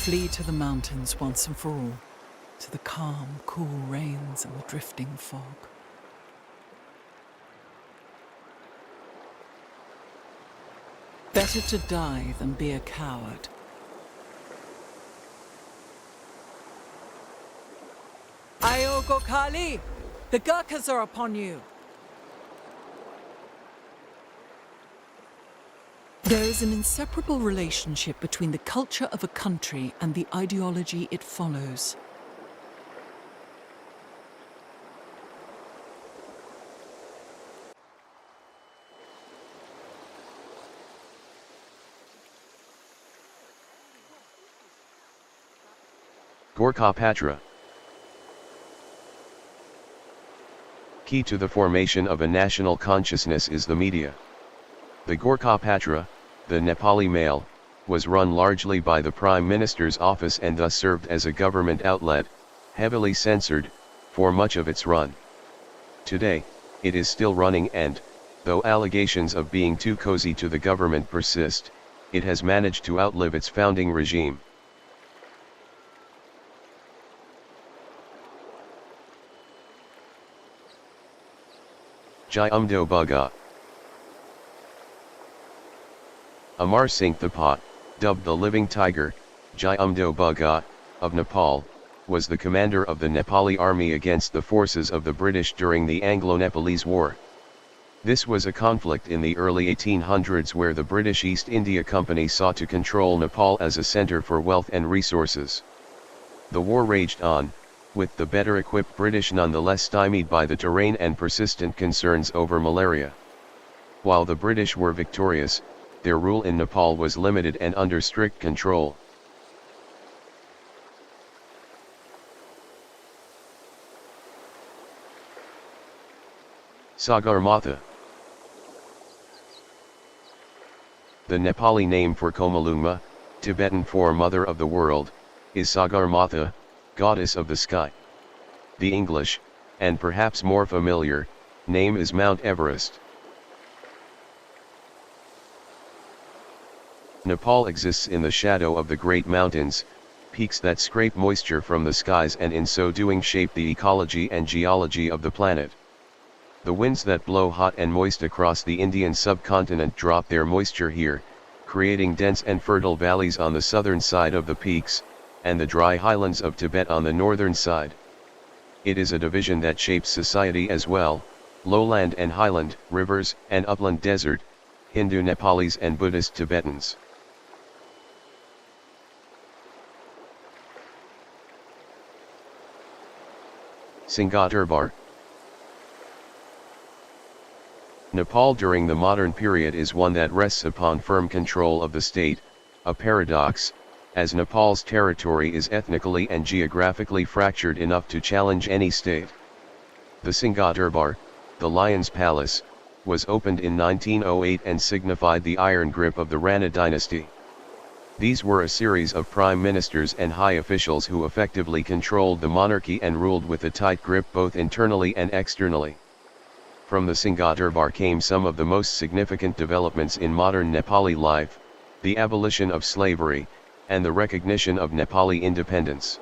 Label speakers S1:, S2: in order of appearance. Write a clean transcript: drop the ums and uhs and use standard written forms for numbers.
S1: Flee to the mountains once and for all, to the calm, cool rains and the drifting fog. Better to die than be a coward. Ayo Gokali! The Gurkhas are upon you! There is an inseparable relationship between the culture of a country and the ideology it follows.
S2: Gorkha-Patra. Key to the formation of a national consciousness is the media. The Gorkha-Patra, the Nepali Mail, was run largely by the Prime Minister's office and thus served as a government outlet, heavily censored, for much of its run. Today, it is still running and, though allegations of being too cozy to the government persist, it has managed to outlive its founding regime. Jai Umdo Baga. Amar Singh Thapa, dubbed the Living Tiger, Jai Umdo Baga, of Nepal, was the commander of the Nepali army against the forces of the British during the Anglo-Nepalese War. This was a conflict in the early 1800s where the British East India Company sought to control Nepal as a center for wealth and resources. The war raged on, with the better-equipped British nonetheless stymied by the terrain and persistent concerns over malaria. While the British were victorious, their rule in Nepal was limited and under strict control. Sagarmatha. The Nepali name for Komalungma, Tibetan for Mother of the World, is Sagarmatha, Goddess of the Sky. The English, and perhaps more familiar, name is Mount Everest. Nepal exists in the shadow of the great mountains, peaks that scrape moisture from the skies and in so doing shape the ecology and geology of the planet. The winds that blow hot and moist across the Indian subcontinent drop their moisture here, creating dense and fertile valleys on the southern side of the peaks, and the dry highlands of Tibet on the northern side. It is a division that shapes society as well, lowland and highland, rivers and upland desert, Hindu Nepalis and Buddhist Tibetans. Singaturbar. Nepal during the modern period is one that rests upon firm control of the state, a paradox, as Nepal's territory is ethnically and geographically fractured enough to challenge any state. The Singaturbar, the Lion's Palace, was opened in 1908 and signified the iron grip of the Rana dynasty. These were a series of prime ministers and high officials who effectively controlled the monarchy and ruled with a tight grip both internally and externally. From the Singaturbar came some of the most significant developments in modern Nepali life, the abolition of slavery, and the recognition of Nepali independence.